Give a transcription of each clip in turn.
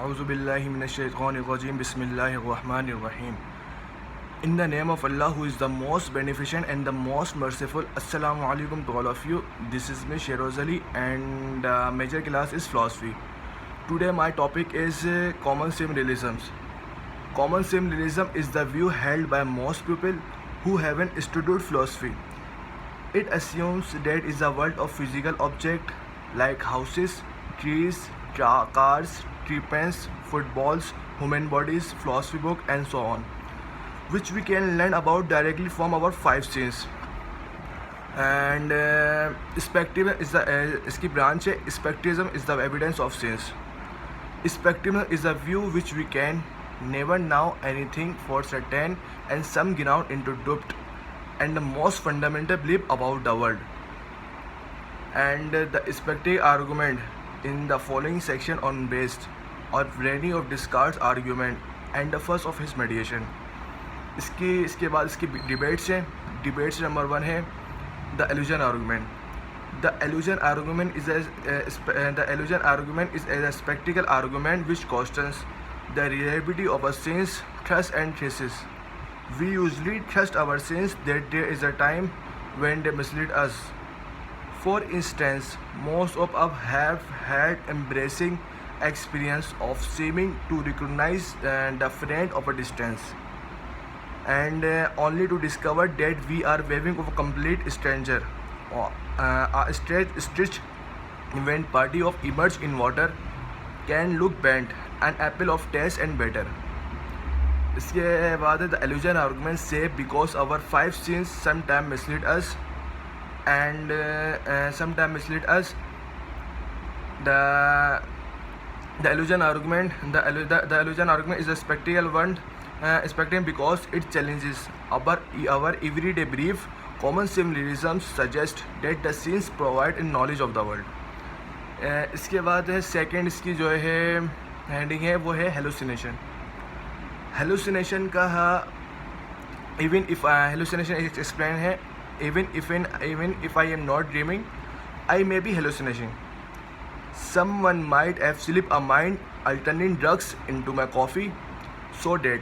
Auzubillahiminash-shaytanir-rajim. Bismillahir-rahmanir-rahim. In the name of Allah, who is the most beneficent and the most merciful. Assalamu alaikum to all of you. This is me, Sheroz Ali, and major class is philosophy. Today, my topic is common similisms. Common similism is the view held by most people who haven't studied philosophy. It assumes that is a world of physical objects like houses, trees, cars, tree pens, footballs, human bodies, philosophy book, and so on, which we can learn about directly from our five senses. And spectrism is the इसकी branch है. Spectrism is the evidence of sense. Spectrism is a view which we can never know anything for certain and some ground into doubt and the most fundamental belief about the world. And the speculative argument in the following section on based or variety of Descartes argument and the first of his mediation. इसके बाद इसकी debates हैं. Debates number 1 है the illusion argument. The illusion argument is a spectacle argument which questions the reliability of a sense, trust and traces. We usually trust our sense that there is a time when they mislead us. For instance, most of us have had embracing experience of seeming to recognize the friend of a distance, and only to discover that we are waving of a complete stranger. A stretched when party of immersed in water can look bent, an apple of taste and better. इसके बाद the illusion argument say because our five senses sometimes mislead us and sometimes mislead us. The illusion argument the illusion argument is a spectacle one, spectacle because it challenges our everyday belief. Common similisms suggest that the sense provide a knowledge of the world. इसके बाद है second इसकी जो है heading है वो है hallucination. Hallucination का even if hallucination is explained है even if I am not dreaming, I may be hallucinating. Someone might have slipped a mind alternating drugs into my coffee so that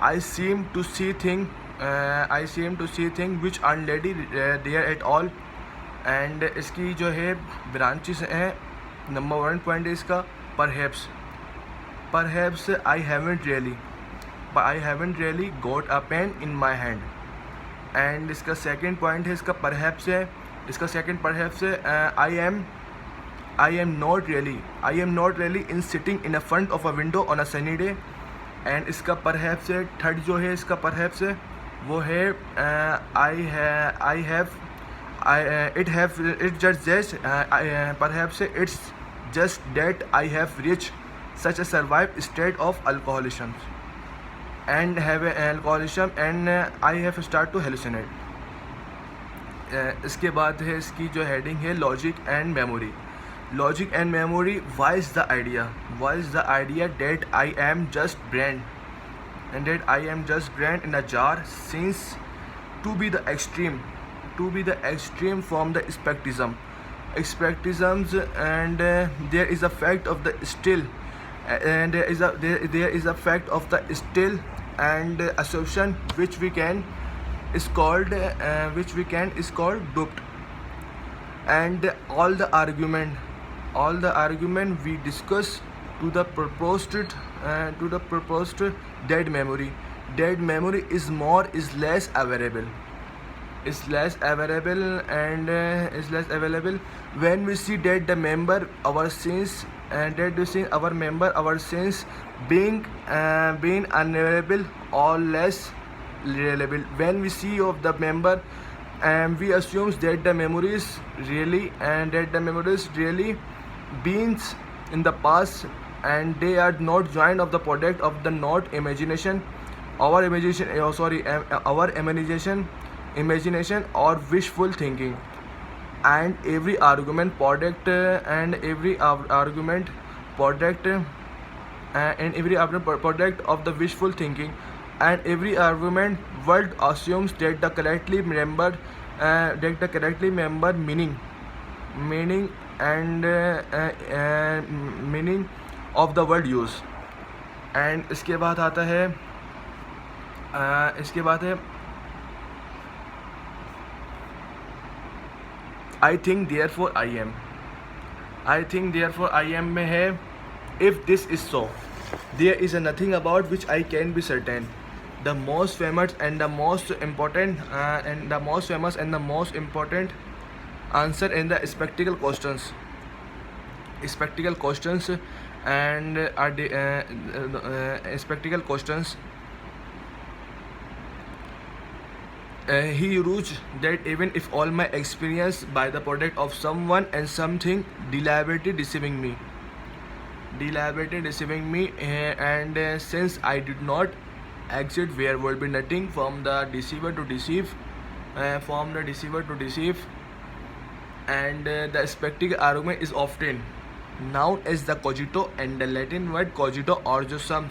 I seem to see things which aren't really there at all. And इसकी जो है branches हैं. Number 1 point है इसका perhaps I haven't really got a pen in my hand. And इसका second point है इसका perhaps है. इसका सेकंड perhaps है I am not really in sitting in a front of a window on a sunny day. And इसका perhaps है. Third जो है इसका perhaps है वो है perhaps it's just that I have reached such a survived state of alcoholism and I have started to hallucinate. इसके बाद है इसकी जो हेडिंग है logic and memory. Logic and memory. why is the idea that I am just brain in a jar seems to be the extreme from the spectrisms, and there is a fact of the still and there is a fact of the still and assumption which we can is called duped. And all the argument we discuss to the proposed dead memory is less available when we see that the member our sense and that we see our being unavailable or less reliable. When we see of the member we assume that the memories really beings in the past and they are not joined of the product of the not imagination our imagination or wishful thinking. And every argument product of the wishful thinking, and every argument world assumes that the correctly remembered meaning and meaning of the word use. And इसके बाद आता है I think therefore I am. I think therefore I am में है if this is so, there is nothing about which I can be certain. The most famous and the most important answer in the spectacle questions and spectacle questions. He urged that even if all my experience by the product of someone and something deliberately deceiving me, and since I did not exit where would be nothing from the deceiver to deceive, and the spectacle argument is often known as the cogito, and the Latin word cogito ergo sum,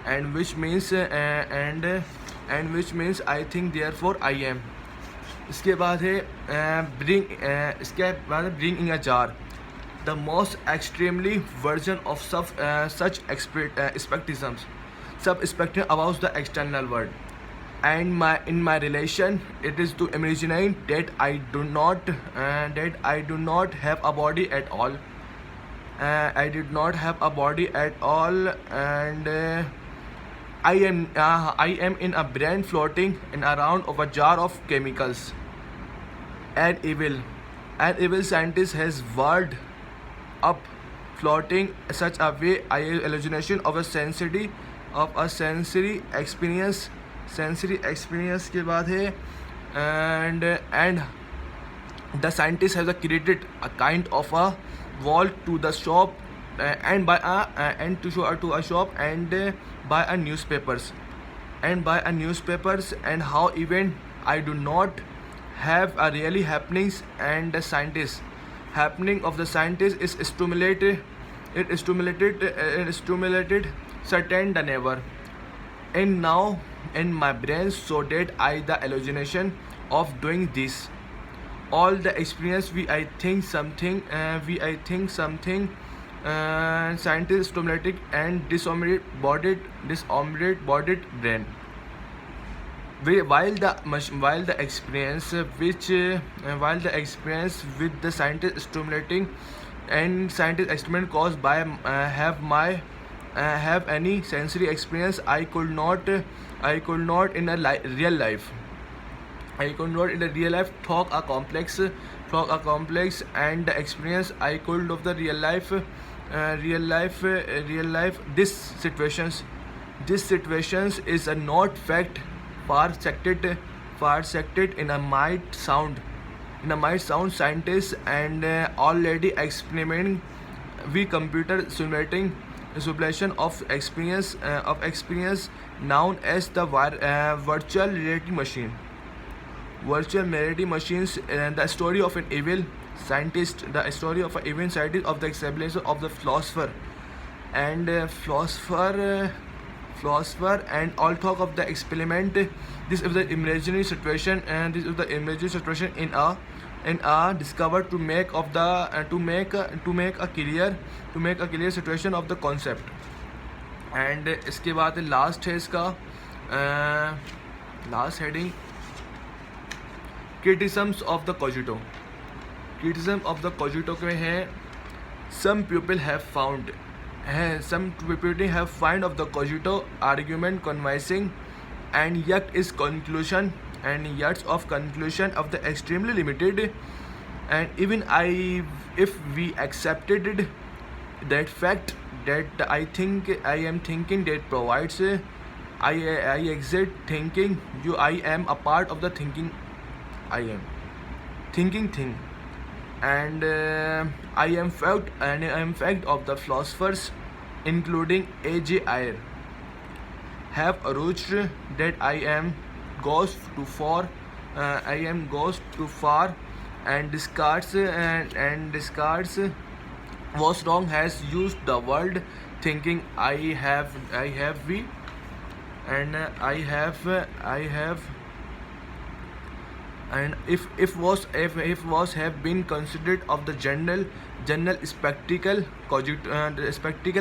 and which means I think therefore I am. इसके बाद है bring in a jar, the most extremely version of such spectisms, spectrum about the external world, and in my relation it is to imagine that I do not have a body at all. I did not have a body at all, and I am in a brain floating in around of a jar of chemicals. An evil scientist has whirled up, floating such a way hallucination of a sensory experience. के बाद है and the scientist has created a kind of a wall to the shop and by a shop and by a newspapers and how even I do not have a really happenings, and the scientist happening of the scientist is stimulated certain than ever, and now in my brain so that I the hallucination of doing this all the experience I think something scientist stimulated and disoriented bodied brain, while the experience with the scientist stimulating and scientist experiment caused by have any sensory experience I could not in a real life. I could not in the real life talk a complex and the experience I could of the real life. This situations is a not fact far sected in a might sound scientists and already experimenting we computer simulation of experience known as the virtual reality machines, the story of an evil scientist of the explanation of the philosopher and all talk of the experiment. This is the imaginary situation, and this is the imaginary situation in a discover to make of the to make a clear situation of the concept. And इसके बाद last है इसका last heading criticisms of the cogito. Criticism of the cogito में है some people have found of the cogito argument convincing, and yet its conclusion of the extremely limited, and even if we accepted that fact that I am thinking that provides I exit thinking I am a part of the thinking I am thinking thing, and I am fact of the philosophers including A.J. Ayer have urged that I am goes too far and discards was wrong, has used the word thinking I have and if was have been considered of the general general spectacle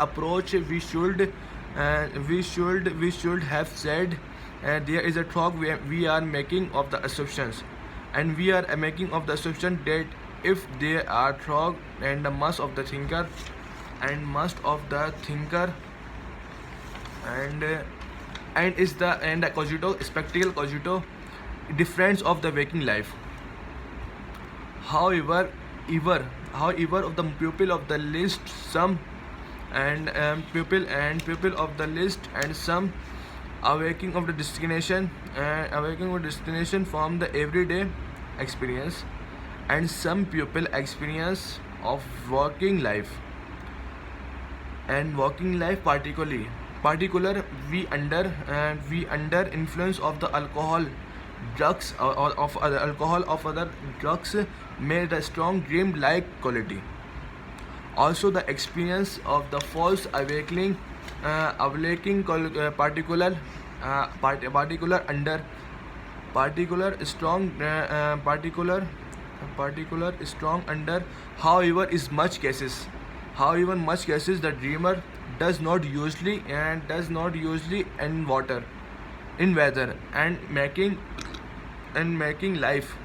approach. We should have said there is a talk we are making of the assumptions, and we are making of the assumption that if there are talk and the must of the thinker and is the cogito spectacle cogito difference of the waking life. However, however, of the pupil of the list, some and pupil of the list and some awakening of the destination from the everyday experience, and some pupil experience of working life particular we under influence of the alcohol drugs or of other alcohol of other drugs made a strong dream like quality. Also the experience of the false awakening particular under particular strong under. However much cases the dreamer does not usually in weather and making life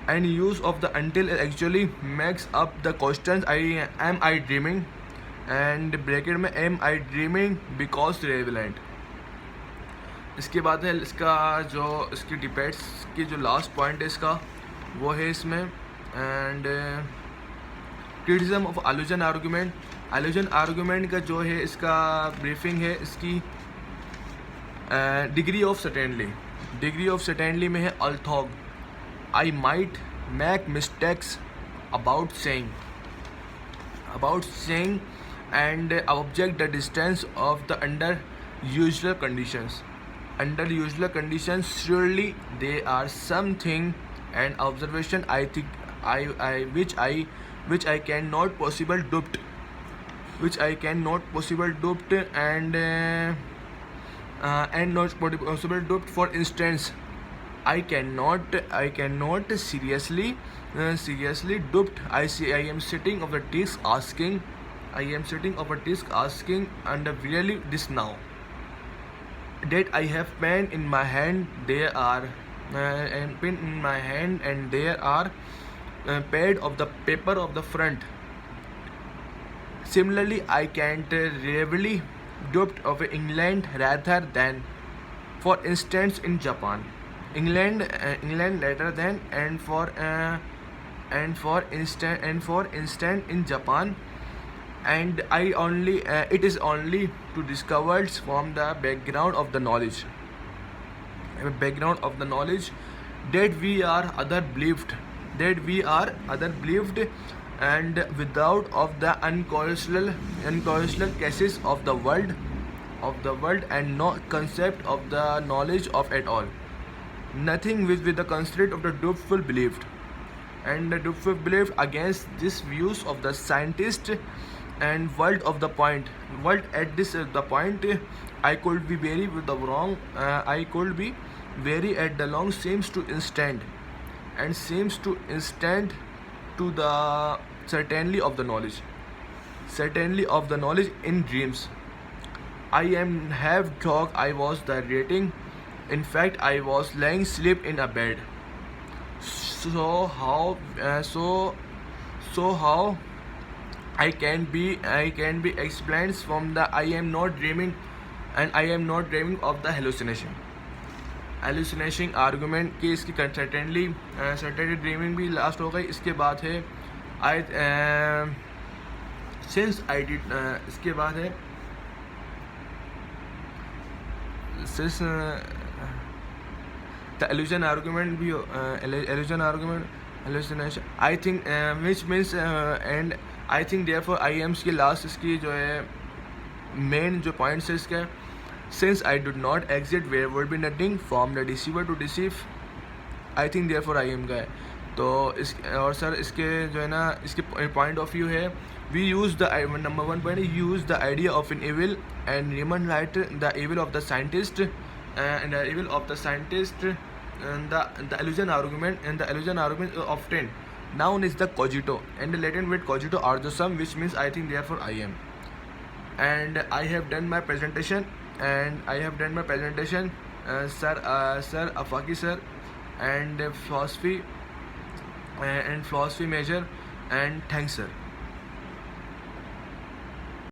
and use of the until it actually makes up the questions am I dreaming and bracket में am I dreaming because relevant. इसके बाद है इसका जो इसकी debates की जो last point है इसका वो है इसमें एंड क्रिटिसिज्म ऑफ एलुजन आर्गूमेंट का जो है इसका ब्रीफिंग है इसकी डिग्री ऑफ सर्टेनली में है अल्थॉग I might make mistakes about saying and object the distance of the under usual conditions. Under usual conditions, surely there are something and observation I think which I cannot possible doubt and not possible doubt. For instance, I cannot seriously doubt. I am sitting of a desk asking and really this now that I have pen in my hand. There are and there are pad of the paper of the front. Similarly, I can't really doubt of England rather than, for instance, in Japan. England rather than and for instance in Japan, and I only it is only to discover from the background of the knowledge that we are other believed and without of the unconditional cases of the world and no concept of the knowledge of at all. Nothing with the constraint of the doubtful believed, and the doubtful believed against this views of the scientist and world at this the point I could be very with the wrong I could be very at the long seems to instant to the certainty of the knowledge in dreams. I am have thought I was the rating. In fact, I was lying sleep in a bed. So how I can be explained from the I am not dreaming and I am not dreaming of the hallucination argument की इसकी certainly dreaming भी last हो गई. इसके बाद है आई since I did इसके बाद है सिंस the illusion argument भी illusion argument hallucination I think which means and I think therefore I am की लास्ट इसकी जो है मेन जो पॉइंट्स है इसका since I did not exit where would be nothing from the deceiver to deceive I think therefore I am का है. तो इस और सर इसके जो है ना इसके पॉइंट ऑफ व्यू है we use the number one point use the idea of an evil and Riemann write the evil of the scientist and the illusion argument often Noun is the cogito, and the Latin word cogito ergo sum, which means I think, therefore I am. And I have done my presentation. Sir Afaki sir, and philosophy major, and thanks sir.